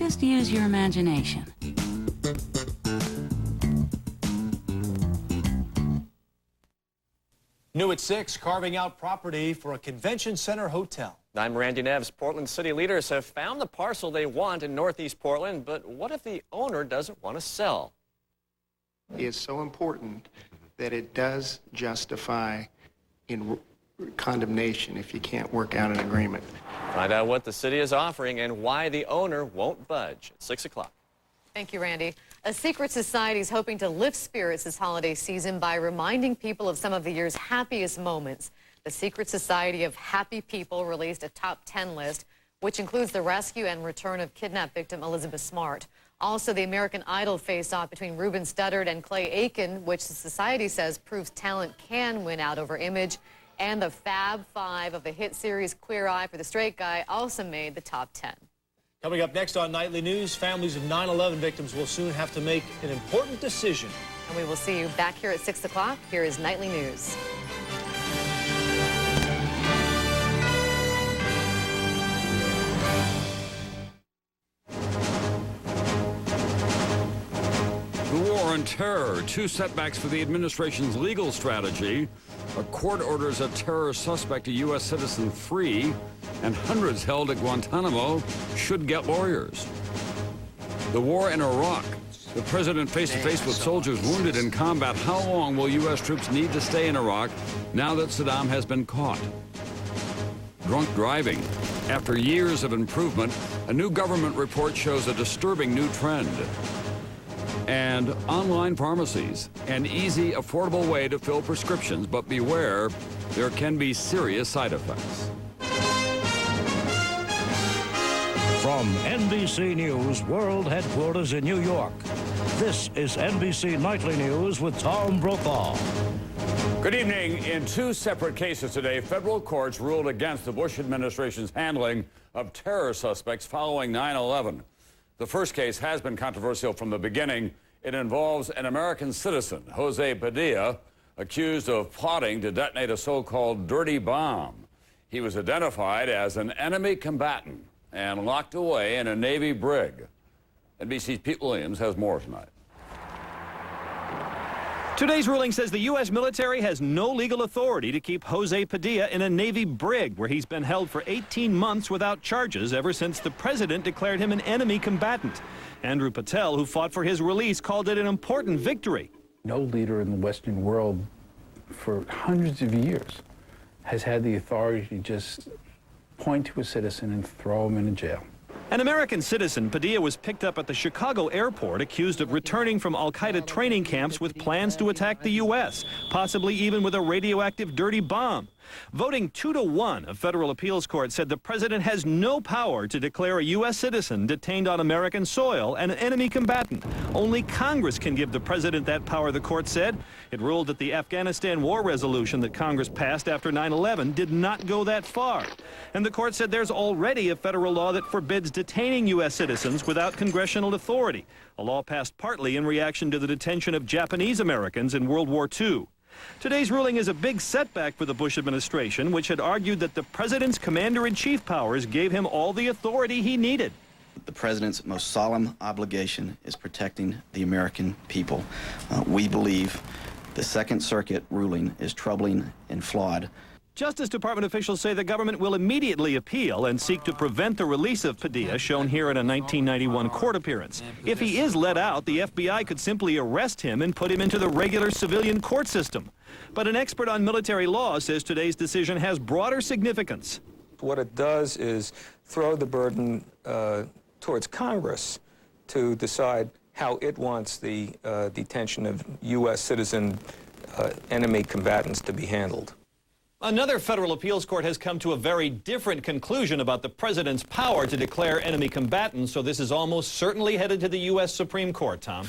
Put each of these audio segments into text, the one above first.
Just use your imagination. New at 6, carving out property for a convention center hotel. I'm Randy Neves. Portland city leaders have found the parcel they want in Northeast Portland, but what if the owner doesn't want to sell? Is so important that it does justify in condemnation if you can't work out an agreement. Find out what the city is offering and why the owner won't budge at 6 o'clock. Thank you, Randy. A secret society is hoping to lift spirits this holiday season by reminding people of some of the year's happiest moments. The Secret Society of Happy People released a top 10 list, which includes the rescue and return of kidnapped victim Elizabeth Smart. Also, the American Idol face-off between Ruben Studdard and Clay Aiken, which the society says proves talent can win out over image. And the Fab Five of the hit series Queer Eye for the Straight Guy also made the top 10. Coming up next on Nightly News, families of 9/11 victims will soon have to make an important decision. And we will see you back here at 6 o'clock. Here is Nightly News. The war on terror, two setbacks for the administration's legal strategy. A court orders a terror suspect, a U.S. citizen, free, and hundreds held at Guantanamo should get lawyers. The war in Iraq. The president face-to-face with soldiers wounded in combat. How long will U.S. troops need to stay in Iraq now that Saddam has been caught? Drunk driving. After years of improvement, a new government report shows a disturbing new trend. And online pharmacies, an easy, affordable way to fill prescriptions, but beware, there can be serious side effects. From NBC News World Headquarters in New York, this is NBC Nightly News with Tom Brokaw. Good evening. In two separate cases today, federal courts ruled against the Bush administration's handling of terror suspects following 9/11. The first case has been controversial from the beginning. It involves an American citizen, Jose Padilla, accused of plotting to detonate a so-called dirty bomb. He was identified as an enemy combatant and locked away in a Navy brig. NBC's Pete Williams has more tonight. Today's ruling says the U.S. military has no legal authority to keep Jose Padilla in a Navy brig, where he's been held for 18 months without charges ever since the president declared him an enemy combatant. Andrew Patel, who fought for his release, called it an important victory. No leader in the Western world for hundreds of years has had the authority to just point to a citizen and throw him in a jail. An American citizen, Padilla was picked up at the Chicago airport accused of returning from al-Qaeda training camps with plans to attack the U.S., possibly even with a radioactive dirty bomb. Voting 2-1, a federal appeals court said the president has no power to declare a U.S. citizen detained on American soil an enemy combatant. Only Congress can give the president that power, the court said. It ruled that the Afghanistan war resolution that Congress passed after 9/11 did not go that far. And the court said there's already a federal law that forbids detaining U.S. citizens without congressional authority, a law passed partly in reaction to the detention of Japanese Americans in World War II. Today's ruling is a big setback for the Bush administration, which had argued that the president's commander-in-chief powers gave him all the authority he needed. The president's most solemn obligation is protecting the American people. We believe the Second Circuit ruling is troubling and flawed. Justice Department officials say the government will immediately appeal and seek to prevent the release of Padilla, shown here in a 1991 court appearance. If he is let out, the FBI could simply arrest him and put him into the regular civilian court system. But an expert on military law says today's decision has broader significance. What it does is throw the burden towards Congress to decide how it wants the detention of U.S. citizen enemy combatants to be handled. Another federal appeals court has come to a very different conclusion about the president's power to declare enemy combatants, so this is almost certainly headed to the U.S. Supreme Court, Tom.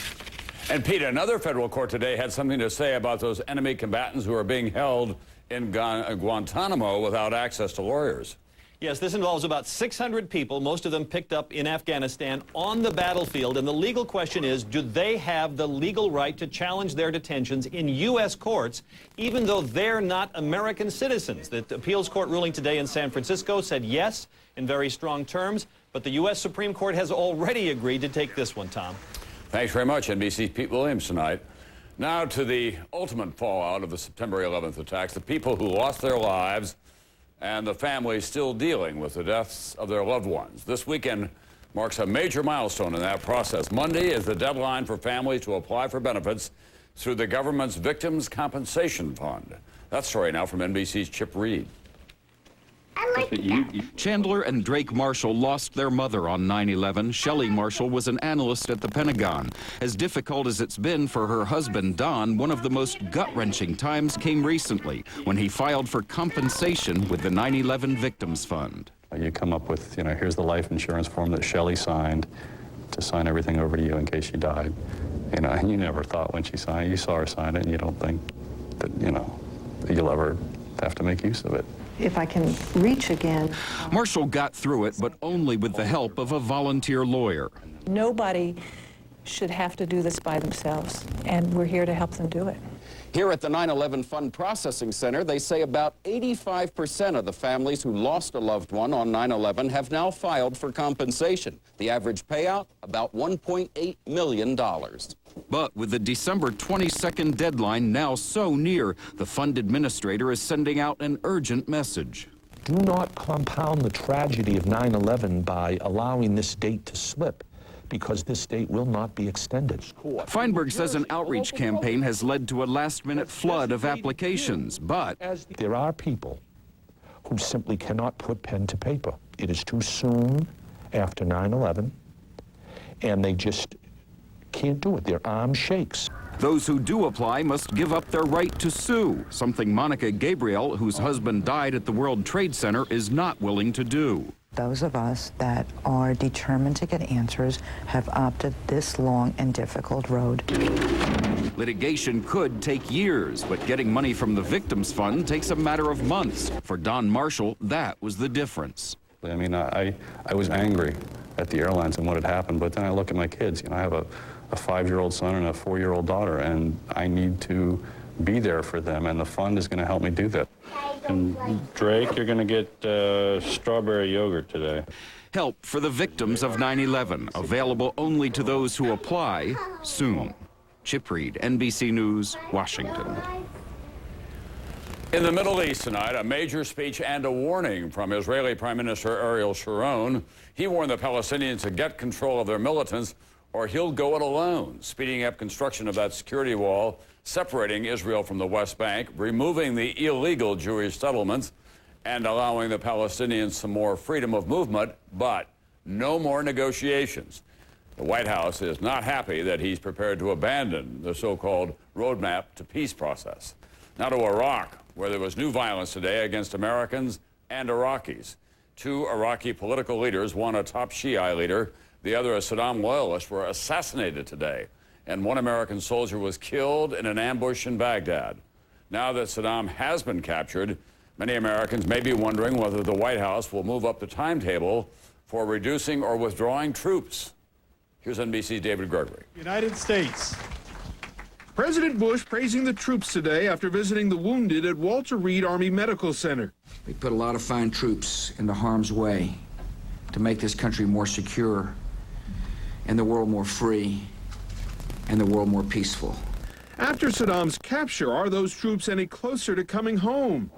And Pete, another federal court today had something to say about those enemy combatants who are being held in Guantanamo without access to lawyers. Yes, this involves about 600 people, most of them picked up in Afghanistan on the battlefield. And the legal question is, do they have the legal right to challenge their detentions in U.S. courts, even though they're not American citizens? The appeals court ruling today in San Francisco said yes in very strong terms, but the U.S. Supreme Court has already agreed to take this one, Tom. Thanks very much, NBC's Pete Williams tonight. Now to the ultimate fallout of the September 11th attacks, the people who lost their lives and the families still dealing with the deaths of their loved ones. This weekend marks a major milestone in that process. Monday is the deadline for families to apply for benefits through the government's Victims' Compensation Fund. That story now from NBC's Chip Reed. Chandler and Drake Marshall lost their mother on 9/11. Shelley Marshall was an analyst at the Pentagon. As difficult as it's been for her husband, Don, one of the most gut-wrenching times came recently when he filed for compensation with the 9/11 Victims Fund. You come up with, here's the life insurance form that Shelley signed to sign everything over to you in case she died. And you never thought when she signed it, you saw her sign it, and you don't think that, that you'll ever have to make use of it. If I can reach again. Marshall got through it, but only with the help of a volunteer lawyer. Nobody should have to do this by themselves, and we're here to help them do it. Here at the 9/11 Fund Processing Center, they say about 85% of the families who lost a loved one on 9/11 have now filed for compensation. The average payout, about $1.8 million. But with the December 22nd deadline now so near, the fund administrator is sending out an urgent message. Do not compound the tragedy of 9/11 by allowing this date to slip, because this date will not be extended. Feinberg says an outreach campaign has led to a last-minute flood of applications, but there are people who simply cannot put pen to paper. It is too soon after 9/11, and they just can't do it. Their arm shakes. Those who do apply must give up their right to sue, something Monica Gabriel, whose husband died at the World Trade Center, is not willing to do. Those of us that are determined to get answers have opted this long and difficult road. Litigation could take years, but getting money from the Victims Fund takes a matter of months. For Don Marshall, that was the difference. I mean, I was angry at the airlines and what had happened, but then I look at my kids. I have a 5-year-old son and a 4-year-old daughter, and I need to be there for them, and the fund is going to help me do that. And Drake, you're going to get strawberry yogurt today. Help for the victims of 9/11, available only to those who apply soon. Chip Reed, NBC News, Washington. In the Middle East tonight, a major speech and a warning from Israeli Prime Minister Ariel Sharon. He warned the Palestinians to get control of their militants or he'll go it alone, speeding up construction of that security wall separating Israel from the West Bank, removing the illegal Jewish settlements, and allowing the Palestinians some more freedom of movement, but no more negotiations. The White House is not happy that he's prepared to abandon the so-called roadmap to peace process. Now to Iraq, where there was new violence today against Americans and Iraqis. 2 Iraqi political leaders, one a top Shiite leader, the other a Saddam loyalist, were assassinated today. And 1 American soldier was killed in an ambush in Baghdad. Now that Saddam has been captured, many Americans may be wondering whether the White House will move up the timetable for reducing or withdrawing troops. Here's NBC's David Gregory. United States. President Bush praising the troops today after visiting the wounded at Walter Reed Army Medical Center. We put a lot of fine troops into harm's way to make this country more secure and the world more free and the world more peaceful. After Saddam's capture, are those troops any closer to coming home?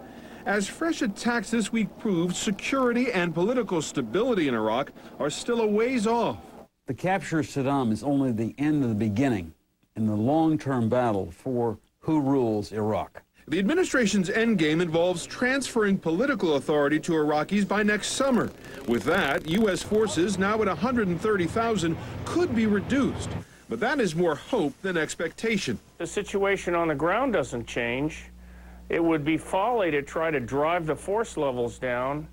As fresh attacks this week proved, security and political stability in Iraq are still a ways off. The capture of Saddam is only the end of the beginning in the long-term battle for who rules Iraq. The administration's endgame involves transferring political authority to Iraqis by next summer. With that, U.S. forces, now at 130,000, could be reduced. But that is more hope than expectation. The situation on the ground doesn't change. It would be folly to try to drive the force levels down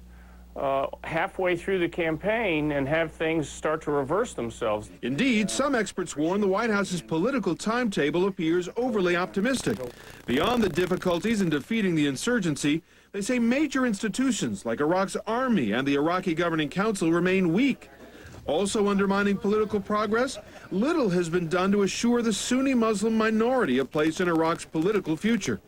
halfway through the campaign and have things start to reverse themselves. Indeed, some experts warn the White House's political timetable appears overly optimistic. Beyond the difficulties in defeating the insurgency, they say major institutions like Iraq's army and the Iraqi Governing Council remain weak. Also undermining political progress, little has been done to assure the Sunni Muslim minority a place in Iraq's political future.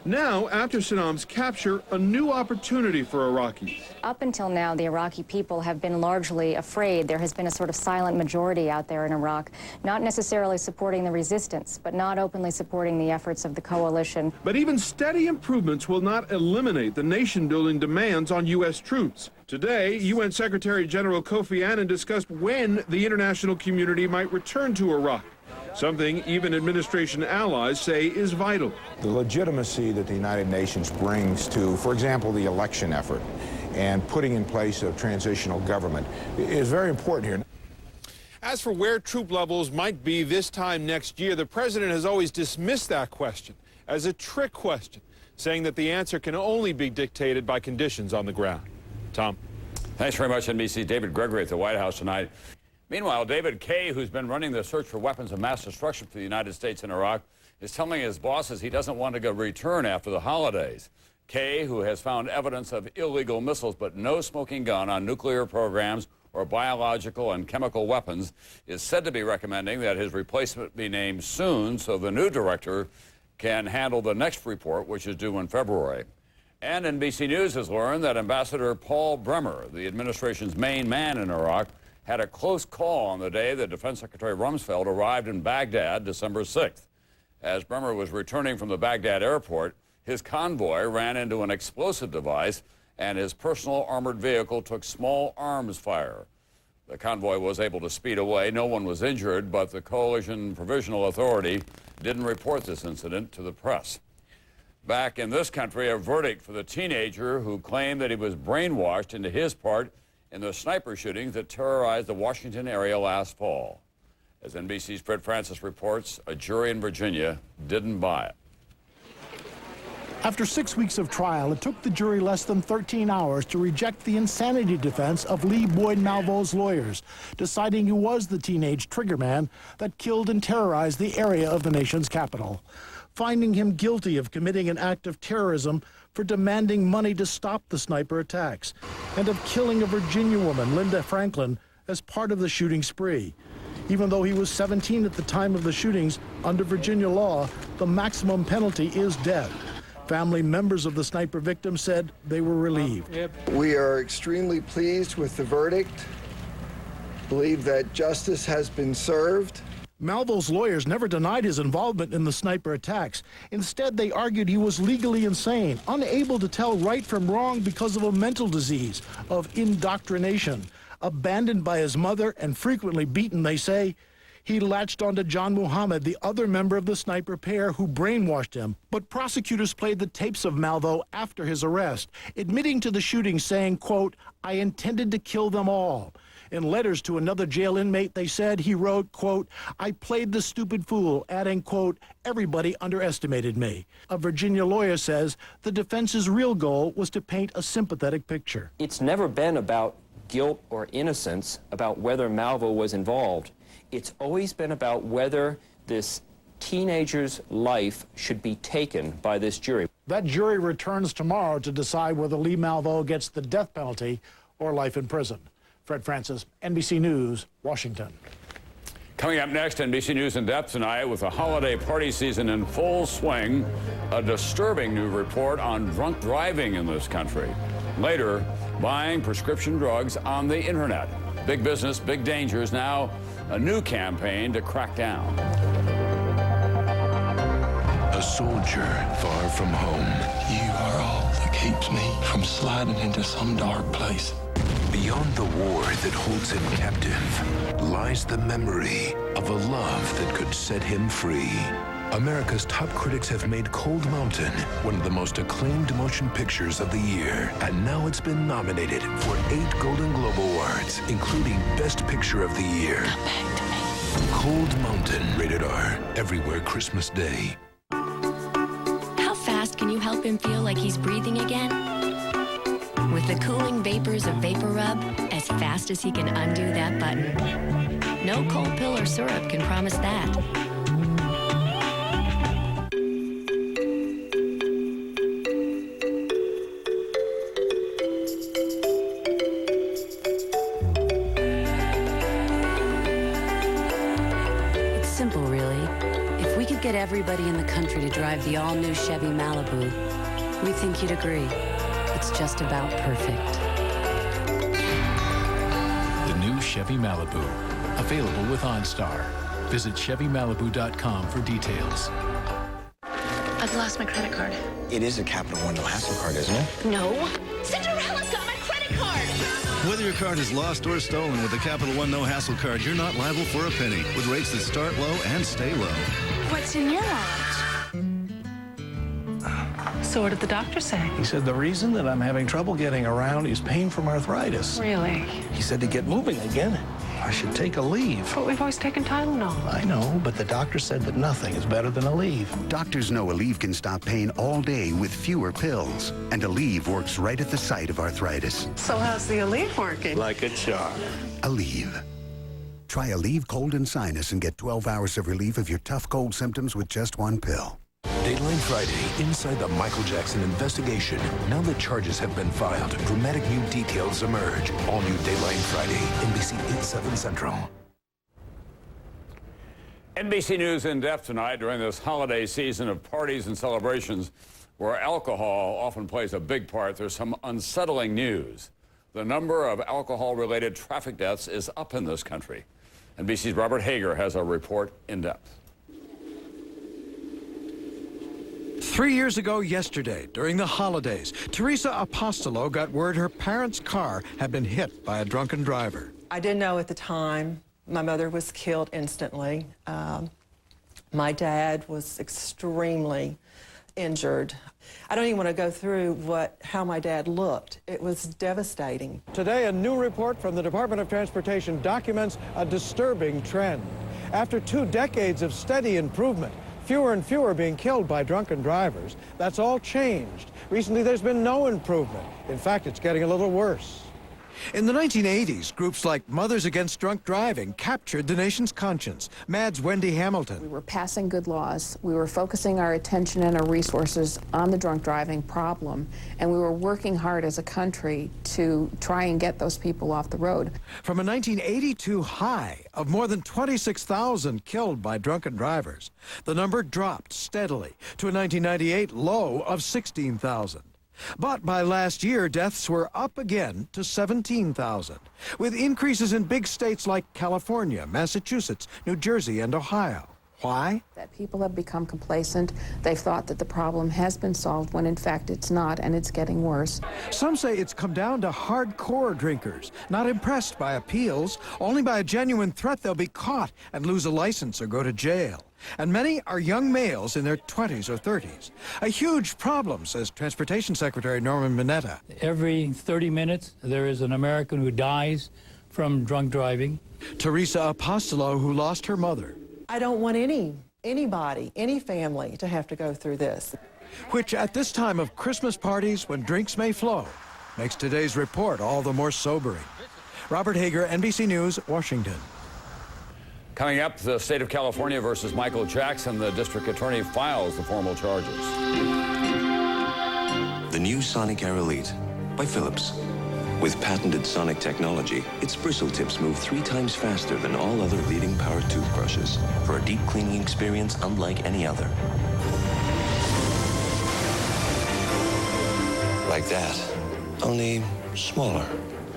Now, after Saddam's capture, a new opportunity for Iraqis. Up until now, the Iraqi people have been largely afraid. There has been a sort of silent majority out there in Iraq, not necessarily supporting the resistance, but not openly supporting the efforts of the coalition. But even steady improvements will not eliminate the nation-building demands on U.S. troops. Today, UN Secretary General Kofi Annan discussed when the international community might return to Iraq, something even administration allies say is vital. The legitimacy that the United Nations brings to, for example, the election effort and putting in place a transitional government is very important here. As for where troop levels might be this time next year, the president has always dismissed that question as a trick question, saying that the answer can only be dictated by conditions on the ground. Tom. Thanks very much, NBC's David Gregory at the White House tonight. Meanwhile, David Kay, who's been running the search for weapons of mass destruction for the United States in Iraq, is telling his bosses he doesn't want to go return after the holidays. Kay, who has found evidence of illegal missiles but no smoking gun on nuclear programs or biological and chemical weapons, is said to be recommending that his replacement be named soon so the new director can handle the next report, which is due in February. And NBC News has learned that Ambassador Paul Bremer, the administration's main man in Iraq, had a close call on the day that Defense Secretary Rumsfeld arrived in Baghdad December 6th. As Bremer was returning from the Baghdad airport, his convoy ran into an explosive device and his personal armored vehicle took small arms fire. The convoy was able to speed away. No one was injured, but the Coalition Provisional Authority didn't report this incident to the press. Back in this country, a verdict for the teenager who claimed that he was brainwashed into his part in the sniper shootings that terrorized the Washington area last fall. As NBC's Fred Francis reports, a jury in Virginia didn't buy it. After 6 weeks of trial, it took the jury less than 13 hours to reject the insanity defense of Lee Boyd Malveau's lawyers, deciding he was the teenage triggerman that killed and terrorized the area of the nation's capital, finding him guilty of committing an act of terrorism for demanding money to stop the sniper attacks, and of killing a Virginia woman, Linda Franklin, as part of the shooting spree. Even though he was 17 at the time of the shootings, under Virginia law, the maximum penalty is death. Family members of the sniper victim said they were relieved. We are extremely pleased with the verdict, believe that justice has been served. Malveau's lawyers never denied his involvement in the sniper attacks. Instead, they argued he was legally insane, unable to tell right from wrong because of a mental disease of indoctrination. Abandoned by his mother and frequently beaten, they say, he latched onto John Muhammad, the other member of the sniper pair who brainwashed him. But prosecutors played the tapes of Malveau after his arrest, admitting to the shooting, saying, quote, "I intended to kill them all." In letters to another jail inmate, they said he wrote, quote, "I played the stupid fool," adding, quote, "Everybody underestimated me." A Virginia lawyer says the defense's real goal was to paint a sympathetic picture. It's never been about guilt or innocence, about whether Malveau was involved. It's always been about whether this teenager's life should be taken by this jury. That jury returns tomorrow to decide whether Lee Malveau gets the death penalty or life in prison. Fred Francis, NBC News, Washington. Coming up next, NBC News in depth tonight with the holiday party season in full swing, a disturbing new report on drunk driving in this country. Later, buying prescription drugs on the internet. Big business, big dangers. Now, a new campaign to crack down. A soldier far from home. You are all that keeps me from sliding into some dark place. Beyond the war that holds him captive lies the memory of a love that could set him free. America's top critics have made Cold Mountain one of the most acclaimed motion pictures of the year. And now it's been nominated for 8 Golden Globe Awards, including Best Picture of the Year. Come back to me. Cold Mountain, rated R, everywhere Christmas Day. How fast can you help him feel like he's breathing again? With the cooling vapors of Vapor Rub, as fast as he can undo that button. No cold pill or syrup can promise that. get everybody in the country to drive the all-new Chevy Malibu, we think you'd agree. It's just about perfect. The new Chevy Malibu, available with OnStar. Visit ChevyMalibu.com for details. I've lost my credit card. It is a Capital One No Hassle card, isn't it? No. Cinderella's got my credit card! Whether your card is lost or stolen with the Capital One No Hassle card, you're not liable for a penny, with rates that start low and stay low. What's in your wallet? So what did the doctor say? He said the reason that I'm having trouble getting around is pain from arthritis. Really? He said to get moving again, I should take a leave. But we've always taken Tylenol. I know, but the doctor said that nothing is better than Aleve. Doctors know Aleve can stop pain all day with fewer pills. And Aleve works right at the site of arthritis. So how's the Aleve working? Like a charm. Aleve. Try Aleve Cold and Sinus and get 12 hours of relief of your tough cold symptoms with just one pill. Dateline Friday, inside the Michael Jackson investigation. Now that charges have been filed, dramatic new details emerge. All new Dateline Friday, NBC 8/7 Central. NBC News in depth tonight during this holiday season of parties and celebrations where alcohol often plays a big part. There's some unsettling news. The number of alcohol-related traffic deaths is up in this country. NBC's Robert Hager has a report in depth. 3 years ago yesterday, during the holidays, Teresa Apostolo got word her parents' car had been hit by a drunken driver. I didn't know at the time. My mother was killed instantly. My dad was extremely injured. I don't even want to go through how my dad looked. It was devastating. Today, a new report from the Department of Transportation documents a disturbing trend. After 2 decades of steady improvement, fewer and fewer being killed by drunken drivers. That's all changed. Recently, there's been no improvement. In fact, it's getting a little worse. In the 1980s, groups like Mothers Against Drunk Driving captured the nation's conscience. MAD's Wendy Hamilton. We were passing good laws. We were focusing our attention and our resources on the drunk driving problem, and we were working hard as a country to try and get those people off the road. From a 1982 high of more than 26,000 killed by drunken drivers, the number dropped steadily to a 1998 low of 16,000. But by last year, deaths were up again to 17,000, with increases in big states like California, Massachusetts, New Jersey, and Ohio. Why? That people have become complacent. They've thought that the problem has been solved when in fact it's not, and it's getting worse. Some say it's come down to hardcore drinkers, not impressed by appeals, only by a genuine threat they'll be caught and lose a license or go to jail. And many are young males in their 20s or 30s. A huge problem, says Transportation Secretary Norman Mineta. Every 30 minutes, there is an American who dies from drunk driving. Teresa Apostolo, who lost her mother. I don't want anybody, any family to have to go through this. Which at this time of Christmas parties when drinks may flow, makes today's report all the more sobering. Robert Hager, NBC News, Washington. Coming up, the state of California versus Michael Jackson. The district attorney files the formal charges. The new Sonic Air Elite by Philips. With patented sonic technology, its bristle tips move 3 times faster than all other leading power toothbrushes for a deep cleaning experience unlike any other. Like that, only smaller.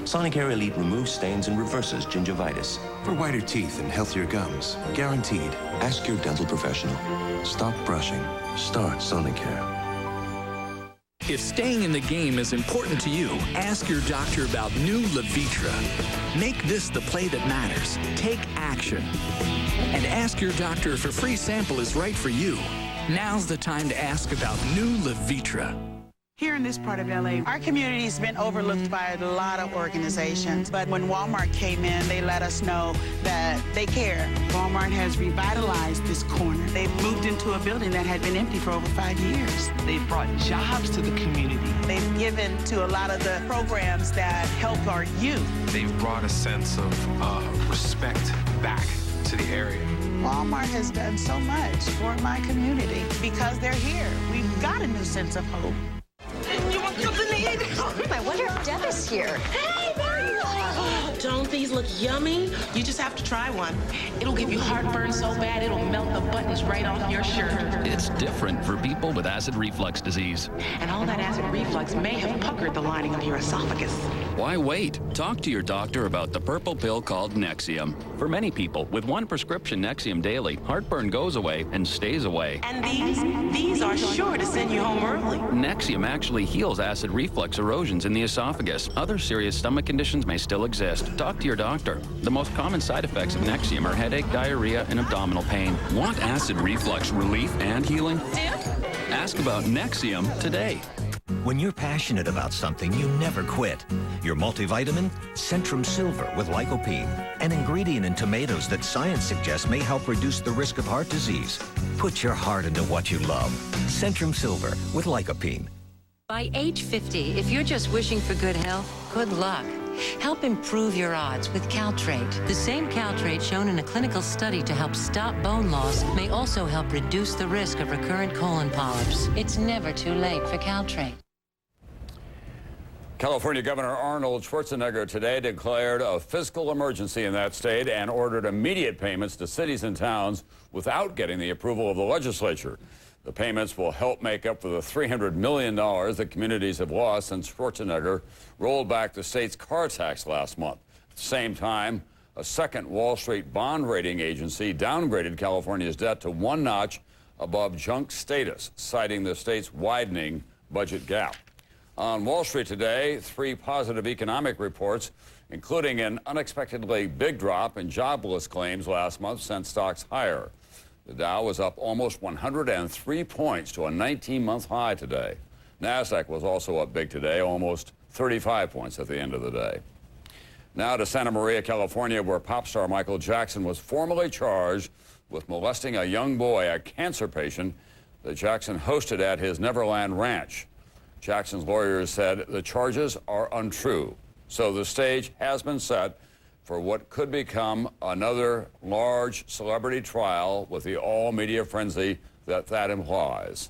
Sonic Air Elite removes stains and reverses gingivitis. For whiter teeth and healthier gums, guaranteed. Ask your dental professional. Stop brushing. Start Sonic Air. If staying in the game is important to you, ask your doctor about new Levitra. Make this the play that matters. Take action. And ask your doctor if a free sample is right for you. Now's the time to ask about new Levitra. Here in this part of LA, our community has been overlooked by a lot of organizations. But when Walmart came in, they let us know that they care. Walmart has revitalized this corner. They've moved into a building that had been empty for over 5 years. They've brought jobs to the community. They've given to a lot of the programs that help our youth. They've brought a sense of respect back to the area. Walmart has done so much for my community. Because they're here, we've got a new sense of hope. I wonder if Deb is here. Hey, there you are. Don't these these look yummy. You just have to try one. It'll give you heartburn so bad it'll melt the buttons right off your shirt. It's different for people with acid reflux disease. And all that acid reflux may have puckered the lining of your esophagus. Why wait? Talk to your doctor about the purple pill called Nexium. For many people, with one prescription Nexium daily, heartburn goes away and stays away. And these are sure to send you home early. Nexium actually heals acid reflux erosions in the esophagus. Other serious stomach conditions may still exist. Talk to your doctor. The most common side effects of Nexium are headache, diarrhea, and abdominal pain. Want acid reflux relief and healing? Ask about Nexium today. When you're passionate about something, you never quit. Your multivitamin, Centrum Silver with lycopene, an ingredient in tomatoes that science suggests may help reduce the risk of heart disease. Put your heart into what you love. Centrum Silver with lycopene. By age 50, if you're just wishing for good health, good luck. Help improve your odds with Caltrate. The same Caltrate shown in a clinical study to help stop bone loss may also help reduce the risk of recurrent colon polyps. It's never too late for Caltrate. California Governor Arnold Schwarzenegger today declared a fiscal emergency in that state and ordered immediate payments to cities and towns without getting the approval of the legislature. The payments will help make up for the $300 million that communities have lost since Schwarzenegger rolled back the state's car tax last month. At the same time, a second Wall Street bond rating agency downgraded California's debt to one notch above junk status, citing the state's widening budget gap. On Wall Street today, 3 positive economic reports, including an unexpectedly big drop in jobless claims last month, sent stocks higher. The Dow was up almost 103 points to a 19-month high today. NASDAQ was also up big today, almost 35 points at the end of the day. Now to Santa Maria, California, where pop star Michael Jackson was formally charged with molesting a young boy, a cancer patient that Jackson hosted at his Neverland Ranch. Jackson's lawyers said the charges are untrue. So the stage has been set for what could become another large celebrity trial with the all-media frenzy that implies.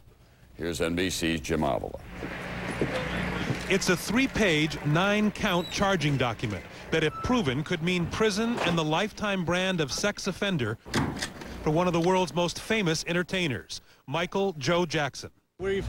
Here's NBC's Jim Avila. It's a 3-page, 9-count charging document that, if proven, could mean prison and the lifetime brand of sex offender for one of the world's most famous entertainers, Michael Joe Jackson. We've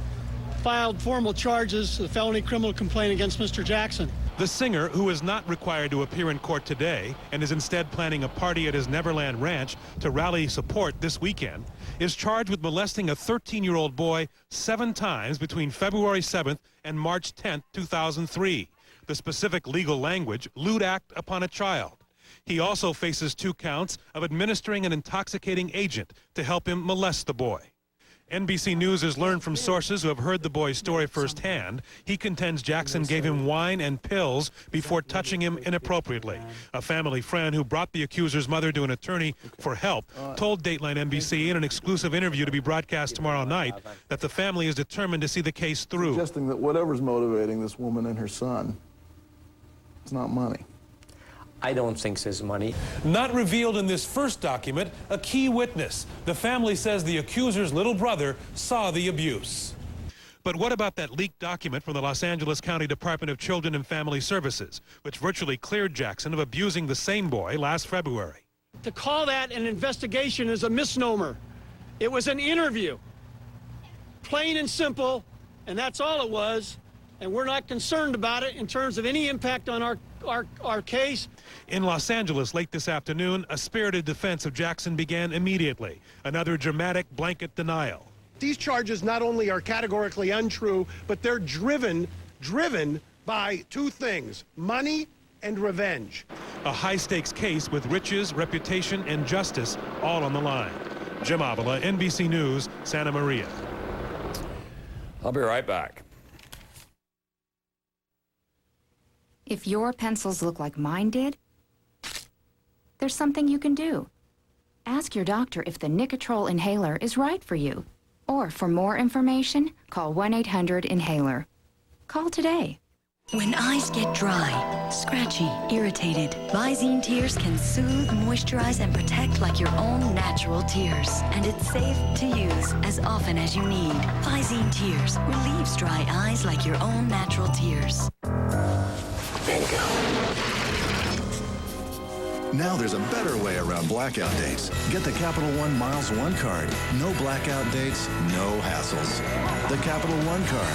filed formal charges, a felony criminal complaint against Mr. Jackson. The singer, who is not required to appear in court today and is instead planning a party at his Neverland Ranch to rally support this weekend, is charged with molesting a 13-year-old boy 7 times between February 7th and March 10th, 2003. The specific legal language, lewd act upon a child. He also faces 2 counts of administering an intoxicating agent to help him molest the boy. NBC News has learned from sources who have heard the boy's story firsthand. He contends Jackson gave him wine and pills before touching him inappropriately. A family friend who brought the accuser's mother to an attorney for help told Dateline NBC in an exclusive interview to be broadcast tomorrow night that the family is determined to see the case through. Suggesting that whatever's motivating this woman and her son, it's not money. I don't think there's money. Not revealed in this first document, a key witness. The family says the accuser's little brother saw the abuse. But what about that leaked document from the Los Angeles County Department of Children and Family Services, which virtually cleared Jackson of abusing the same boy last February? To call that an investigation is a misnomer. It was an interview. Plain and simple, and that's all it was. And we're not concerned about it in terms of any impact on our case. In Los Angeles late this afternoon, a spirited defense of Jackson began immediately. Another dramatic blanket denial. These charges not only are categorically untrue, but they're driven by 2 things, money and revenge. A high-stakes case with riches, reputation, and justice all on the line. Jim Avila, NBC News, Santa Maria. I'll be right back. If your pencils look like mine did, there's something you can do. Ask your doctor if the Nicotrol inhaler is right for you. Or for more information, call 1-800-INHALER. Call today. When eyes get dry, scratchy, irritated, Visine Tears can soothe, moisturize, and protect like your own natural tears. And it's safe to use as often as you need. Visine Tears relieves dry eyes like your own natural tears. Bingo. Now there's a better way around blackout dates. Get the Capital One Miles One card. No blackout dates, no hassles. The Capital One card.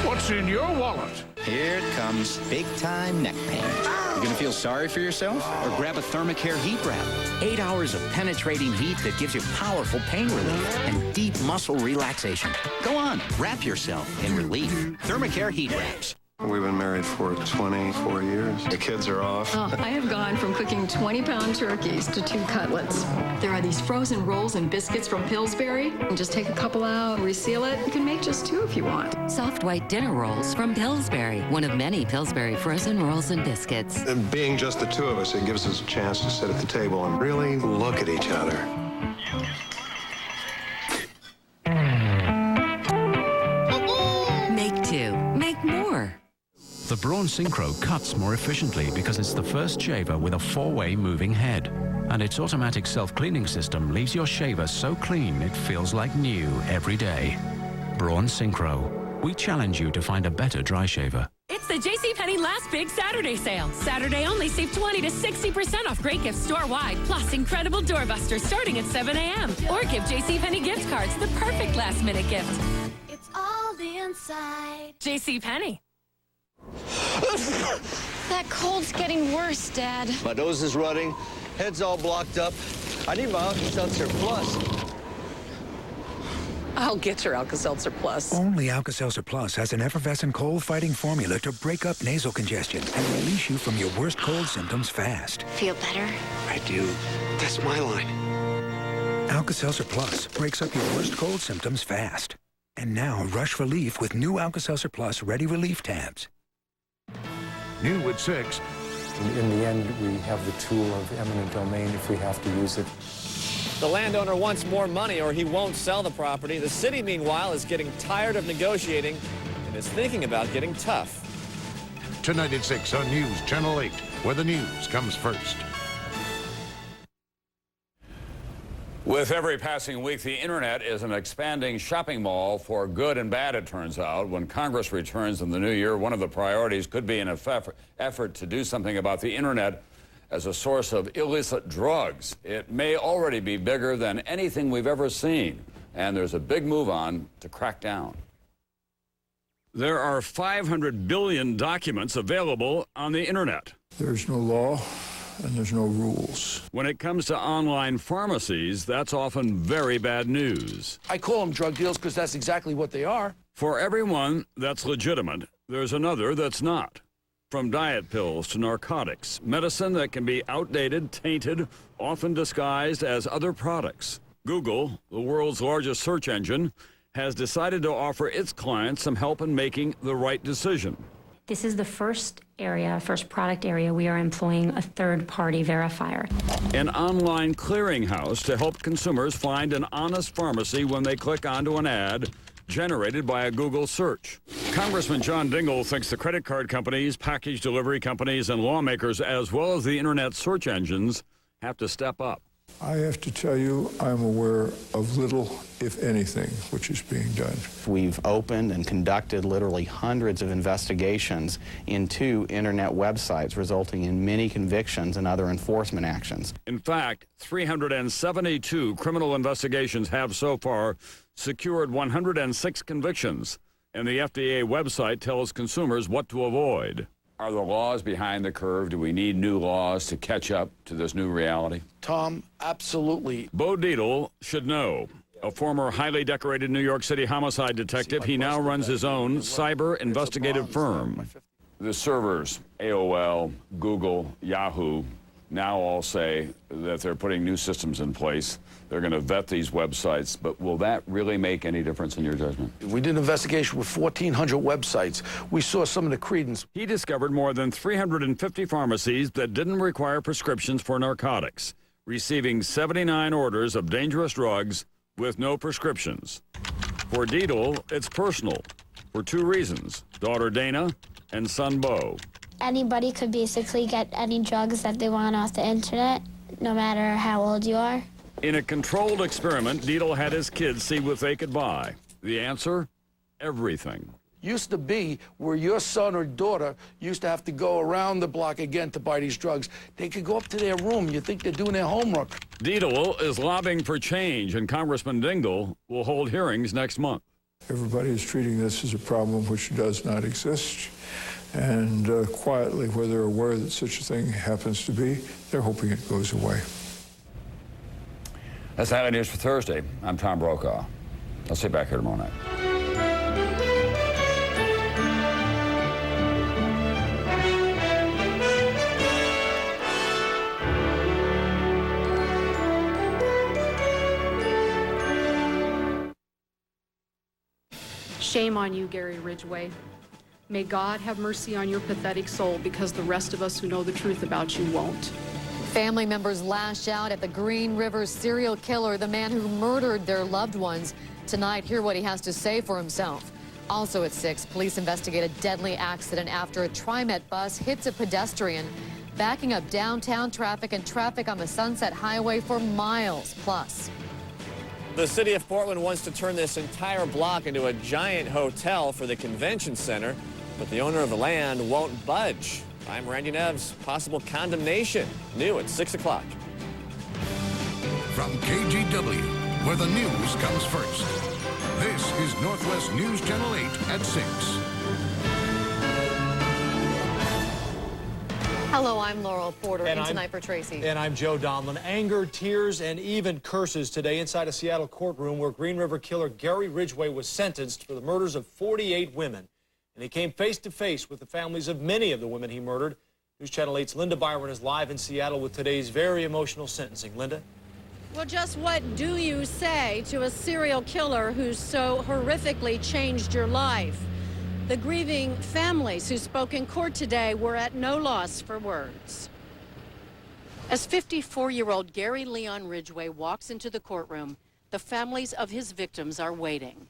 What's in your wallet? Here it comes. Big-time neck pain. You're gonna feel sorry for yourself? Or grab a Thermacare heat wrap. 8 hours of penetrating heat that gives you powerful pain relief and deep muscle relaxation. Go on, wrap yourself in relief. Thermacare heat wraps. We've been married for 24 years. The kids are off. I have gone from cooking 20-pound turkeys to 2 cutlets. There are these frozen rolls and biscuits from Pillsbury. And just take a couple out, reseal it. You can make just 2 if you want. Soft white dinner rolls from Pillsbury, one of many Pillsbury frozen rolls and biscuits. And being just the 2 of us, it gives us a chance to sit at the table and really look at each other. Make 2. Make more. The Braun Synchro cuts more efficiently because it's the first shaver with a 4-way moving head. And its automatic self-cleaning system leaves your shaver so clean it feels like new every day. Braun Synchro. We challenge you to find a better dry shaver. It's the JCPenney Last Big Saturday Sale. Saturday only, save 20 to 60% off great gifts store-wide, plus incredible doorbusters starting at 7 a.m. Or give JCPenney gift cards, the perfect last-minute gift. It's all inside. JCPenney. That cold's getting worse, Dad. My nose is running, head's all blocked up. I need my Alka-Seltzer Plus. I'll get your Alka-Seltzer Plus. Only Alka-Seltzer Plus has an effervescent cold-fighting formula to break up nasal congestion and release you from your worst cold symptoms fast. Feel better? I do. That's my line. Alka-Seltzer Plus breaks up your worst cold symptoms fast. And now, rush relief with new Alka-Seltzer Plus Ready Relief tabs. New at 6. In the end, we have the tool of eminent domain if we have to use it. The landowner wants more money or he won't sell the property. The city, meanwhile, is getting tired of negotiating and is thinking about getting tough. Tonight at 6 on News Channel 8, where the news comes first. With every passing week, the internet is an expanding shopping mall for good and bad, it turns out. When Congress returns in the new year, one of the priorities could be an effort to do something about the internet as a source of illicit drugs. It may already be bigger than anything we've ever seen, and there's a big move on to crack down. There are 500 billion documents available on the internet. There's no law. And there's no rules. When it comes to online pharmacies, that's often very bad news. I call them drug deals because that's exactly what they are. For everyone that's legitimate, there's another that's not. From diet pills to narcotics, medicine that can be outdated, tainted, often disguised as other products. Google, the world's largest search engine, has decided to offer its clients some help in making the right decision. This is the first product area we are employing a third-party verifier. An online clearinghouse to help consumers find an honest pharmacy when they click onto an ad generated by a Google search. Congressman John Dingell thinks the credit card companies, package delivery companies, and lawmakers, as well as the internet search engines, have to step up. I have to tell you, I'm aware of little, if anything, which is being done. We've opened and conducted literally hundreds of investigations into internet websites, resulting in many convictions and other enforcement actions. In fact, 372 criminal investigations have so far secured 106 convictions, and the FDA website tells consumers what to avoid. Are the laws behind the curve? Do we need new laws to catch up to this new reality? Tom, absolutely. Bo Dietl should know. A former highly decorated New York City homicide detective, he now runs his own cyber investigative firm. The servers, AOL, Google, Yahoo, now all say that they're putting new systems in place. They're going to vet these websites, but will that really make any difference in your judgment? We did an investigation with 1,400 websites. We saw some of the credence. He discovered more than 350 pharmacies that didn't require prescriptions for narcotics, receiving 79 orders of dangerous drugs with no prescriptions. For Dietl, it's personal, for 2 reasons, daughter Dana and son Bo. Anybody could basically get any drugs that they want off the internet, no matter how old you are. In a controlled experiment, Dietl had his kids see what they could buy. The answer? Everything. used to be where your son or daughter used to have to go around the block again to buy these drugs. They could go up to their room. You think they're doing their homework. Diehl is lobbying for change, and Congressman Dingell will hold hearings next month. Everybody is treating this as a problem which does not exist. And quietly, where they're aware that such a thing happens to be, they're hoping it goes away. That's Nightly News for Thursday. I'm Tom Brokaw. I'll see you back here tomorrow night. Shame on you, Gary Ridgway. May God have mercy on your pathetic soul, because the rest of us who know the truth about you won't. Family members lash out at the Green River serial killer, the man who murdered their loved ones. Tonight, hear what he has to say for himself. Also at 6, police investigate a deadly accident after a TriMet bus hits a pedestrian, backing up downtown traffic and traffic on the Sunset Highway for miles. Plus, the city of Portland wants to turn this entire block into a giant hotel for the convention center, but the owner of the land won't budge. I'm Randy Neves. Possible condemnation. New at 6 o'clock. From KGW, where the news comes first. This is Northwest News Channel 8 at 6. hello, I'm Laurel Porter, and tonight for Tracy. And I'm Joe Donlin. Anger, tears, and even curses today inside a Seattle courtroom where Green River killer Gary Ridgway was sentenced for the murders of 48 women. And he came face to face with the families of many of the women he murdered. News Channel 8's Linda Byron is live in Seattle with today's very emotional sentencing. Linda? Well, just what do you say to a serial killer who's so horrifically changed your life? The grieving families who spoke in court today were at no loss for words. As 54-year-old Gary Leon Ridgway walks into the courtroom, the families of his victims are waiting.